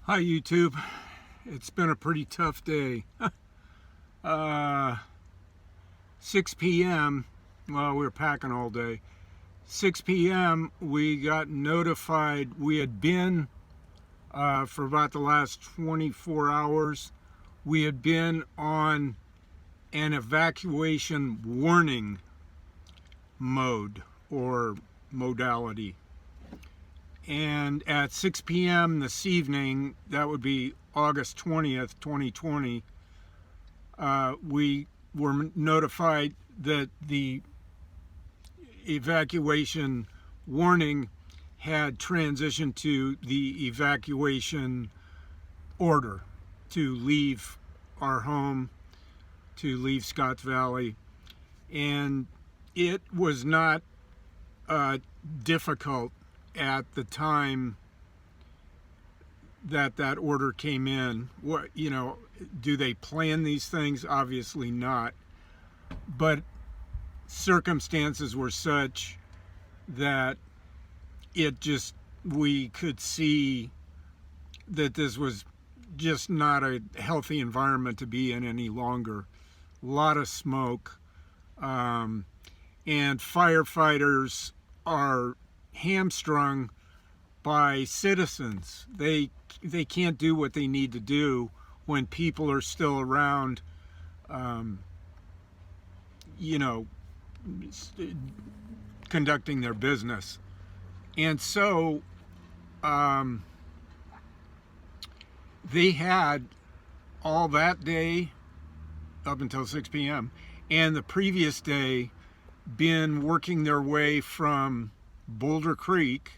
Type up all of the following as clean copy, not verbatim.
Hi YouTube. It's been a pretty tough day. uh, 6 p.m. Well, we were packing all day. 6 p.m. we got notified we had been for about the last 24 hours. We had been on an evacuation warning mode or modality. And at 6 p.m. this evening, that would be August 20th, 2020, we were notified that the evacuation warning had transitioned to the evacuation order to leave our home, to leave Scotts Valley. And it was not difficult at the time that order came in. What, do they plan these things? Obviously not. But circumstances were such that we could see that this was just not a healthy environment to be in any longer. A lot of smoke, and firefighters are hamstrung by citizens. They can't do what they need to do when people are still around, conducting their business. And so they had all that day up until 6 p.m. and the previous day been working their way from Boulder Creek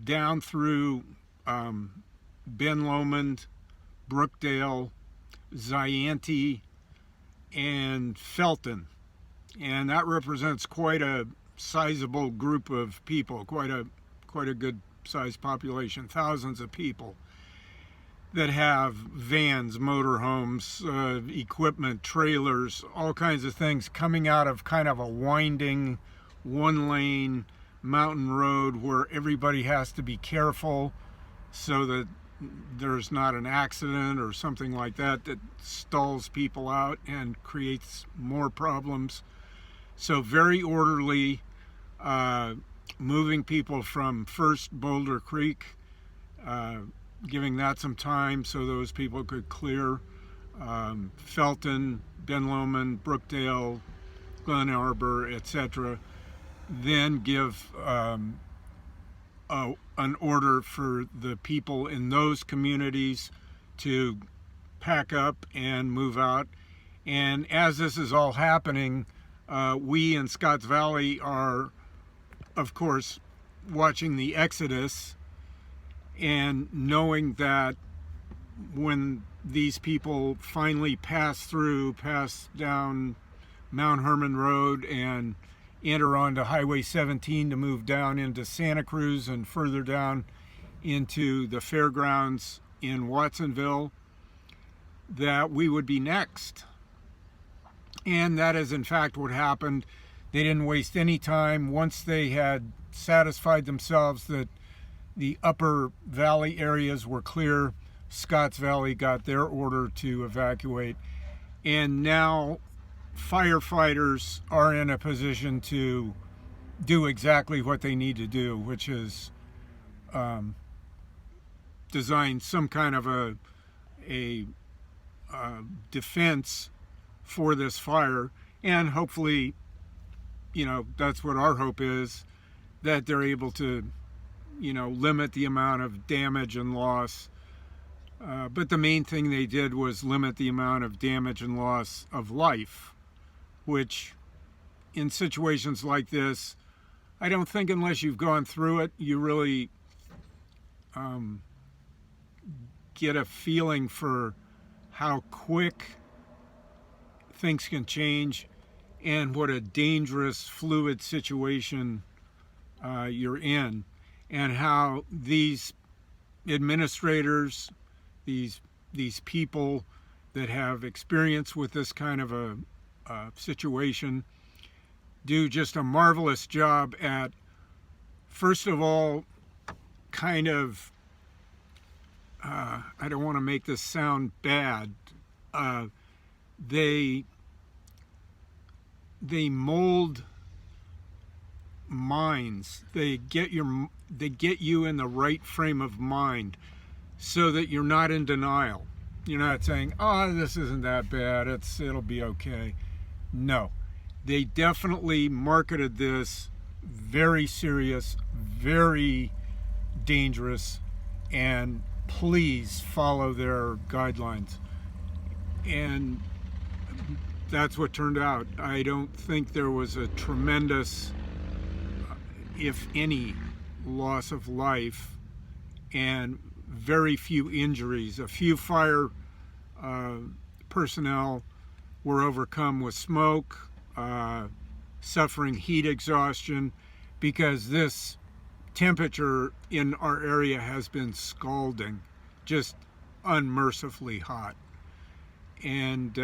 down through Ben Lomond, Brookdale, Zayante, and Felton. And that represents quite a sizable group of people, quite a good sized population, thousands of people that have vans, motorhomes, equipment, trailers, all kinds of things coming out of kind of a winding one-lane mountain road where everybody has to be careful so that there's not an accident or something like that stalls people out and creates more problems. So very orderly, moving people from first Boulder Creek, giving that some time so those people could clear. Felton, Ben Lomond, Brookdale, Glen Arbor, etc. Then give an order for the people in those communities to pack up and move out. And as this is all happening, we in Scotts Valley are, of course, watching the exodus and knowing that when these people finally pass down Mount Herman Road and enter onto Highway 17 to move down into Santa Cruz and further down into the fairgrounds in Watsonville, that we would be next. And that is in fact what happened. They didn't waste any time. Once they had satisfied themselves that the upper valley areas were clear, Scotts Valley got their order to evacuate. And now firefighters are in a position to do exactly what they need to do, which is design some kind of a defense for this fire. And hopefully, that's what our hope is, that they're able to, limit the amount of damage and loss. But the main thing they did was limit the amount of damage and loss of life, which in situations like this, I don't think unless you've gone through it, you really get a feeling for how quick things can change and what a dangerous, fluid situation you're in, and how these administrators, these people that have experience with this kind of a situation, do just a marvelous job at, first of all, kind of I don't want to make this sound bad. Uh, they mold minds. They get you in the right frame of mind so that you're not in denial. You're not saying, "Oh, this isn't that bad. It'll be okay." No. They definitely marketed this very serious, very dangerous, and please follow their guidelines. And that's what turned out. I don't think there was a tremendous, if any, loss of life, and very few injuries. A few fire personnel were overcome with smoke, suffering heat exhaustion, because this temperature in our area has been scalding, just unmercifully hot. And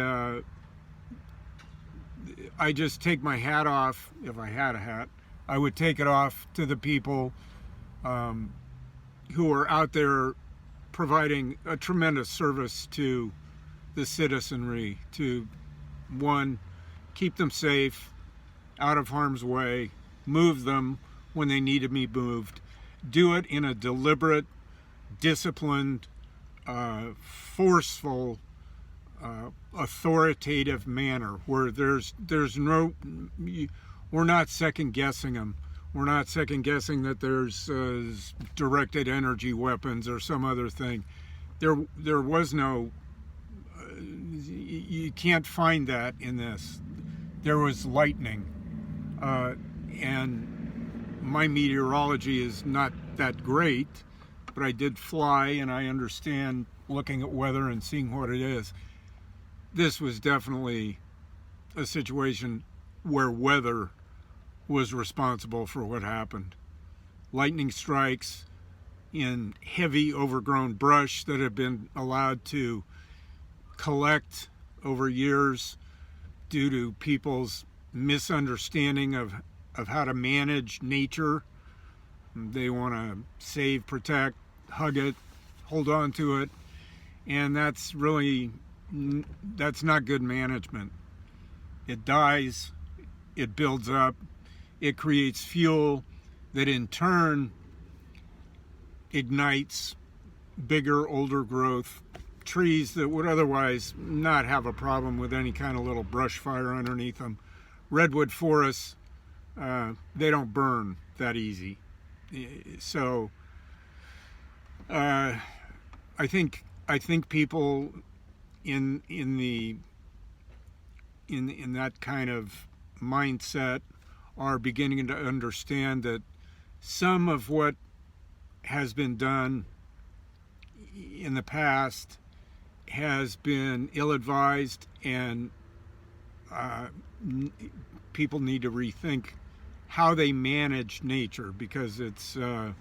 I just take my hat off. If I had a hat, I would take it off to the people who are out there providing a tremendous service to the citizenry, to, one, keep them safe, out of harm's way, move them when they need to be moved, do it in a deliberate, disciplined, forceful, authoritative manner, where there's no, we're not second guessing them. We're not second guessing that there's directed energy weapons or some other thing. There was no, you can't find that in this. There was lightning, and my meteorology is not that great, but I did fly and I understand looking at weather and seeing what it is. This was definitely a situation where weather was responsible for what happened. Lightning strikes in heavy overgrown brush that have been allowed to collect over years due to people's misunderstanding of how to manage nature. They want to save, protect, hug it, hold on to it, and that's not good management. It dies, it builds up, it creates fuel that in turn ignites bigger, older growth trees that would otherwise not have a problem with any kind of little brush fire underneath them. Redwood forests, they don't burn that easy. So I think people in that kind of mindset are beginning to understand that some of what has been done in the past has been ill-advised, and people need to rethink how they manage nature, because it's a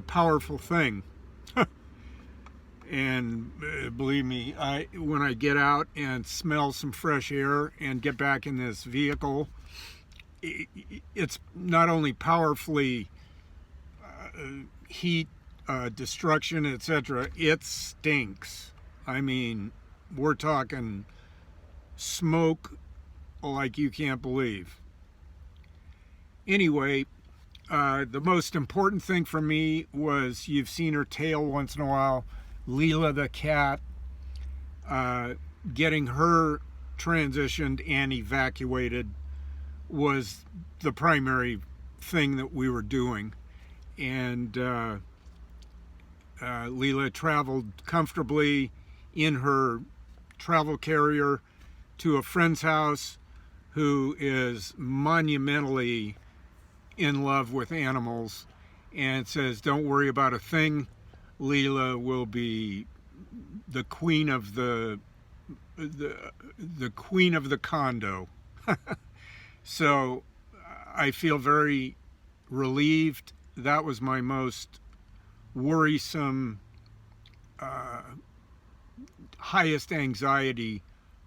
powerful thing. And believe me, when I get out and smell some fresh air and get back in this vehicle, it's not only powerfully heat, destruction, etc. It stinks. I mean, we're talking smoke like you can't believe. Anyway, the most important thing for me was, you've seen her tail once in a while, Leela the cat, getting her transitioned and evacuated was the primary thing that we were doing. And Leela traveled comfortably in her travel carrier to a friend's house who is monumentally in love with animals, and says, "Don't worry about a thing. Leela will be the queen of the queen of the condo." So I feel very relieved. That was my most worrisome, highest anxiety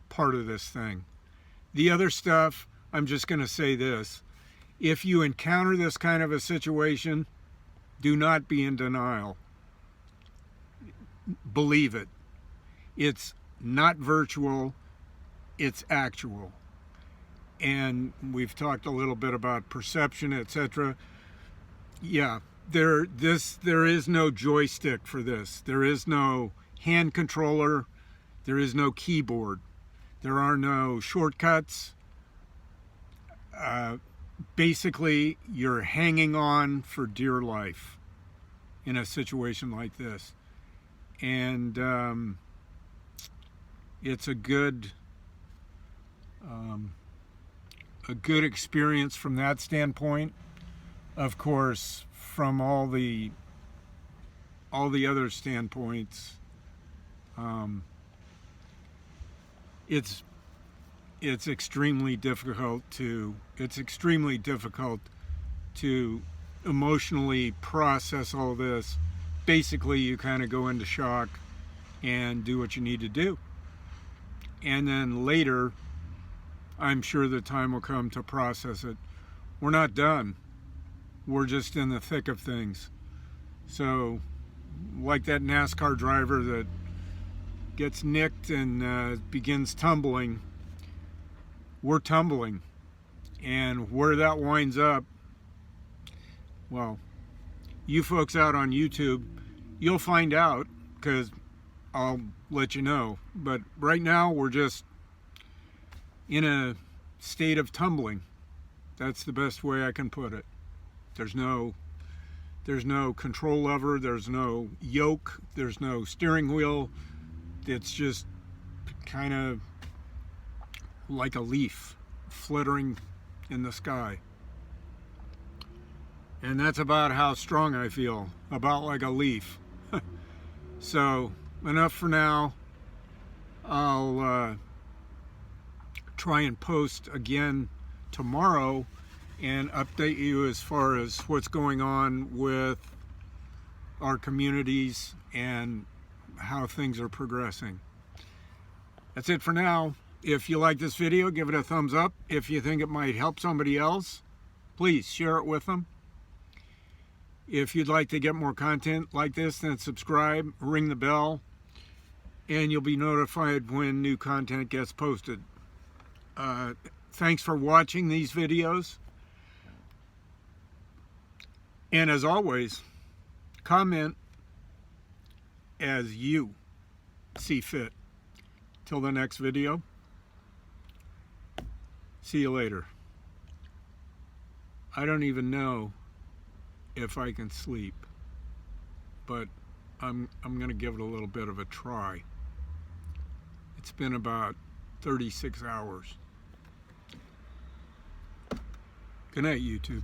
part of this thing. The other stuff, I'm just going to say this. If you encounter this kind of a situation, do not be in denial. believe it. It's not virtual, it's actual. And we've talked a little bit about perception, etc. Yeah, there is no joystick for this. There is no hand controller. There is no keyboard. There are no shortcuts. Basically, you're hanging on for dear life in a situation like this. And it's a good experience from that standpoint. Of course, from all the other standpoints, it's extremely difficult to emotionally process all this. Basically, you kind of go into shock and do what you need to do, and then later, I'm sure the time will come to process it. We're not done. We're just in the thick of things. So, like that NASCAR driver that gets nicked and begins tumbling, we're tumbling. And where that winds up, well, you folks out on YouTube, you'll find out, because I'll let you know. But right now, we're just in a state of tumbling. That's the best way I can put it. There's no control lever, there's no yoke, there's no steering wheel. It's just kind of like a leaf flittering in the sky. And that's about how strong I feel, about like a leaf. So, enough for now. I'll try and post again tomorrow and update you as far as what's going on with our communities and how things are progressing. That's it for now. If you like this video, give it a thumbs up. If you think it might help somebody else, please share it with them. If you'd like to get more content like this, then subscribe, ring the bell, and you'll be notified when new content gets posted. Thanks for watching these videos. And as always, comment as you see fit. Till the next video, see you later. I don't even know if I can sleep, but I'm going to give it a little bit of a try. It's been about 36 hours. Good night, YouTube.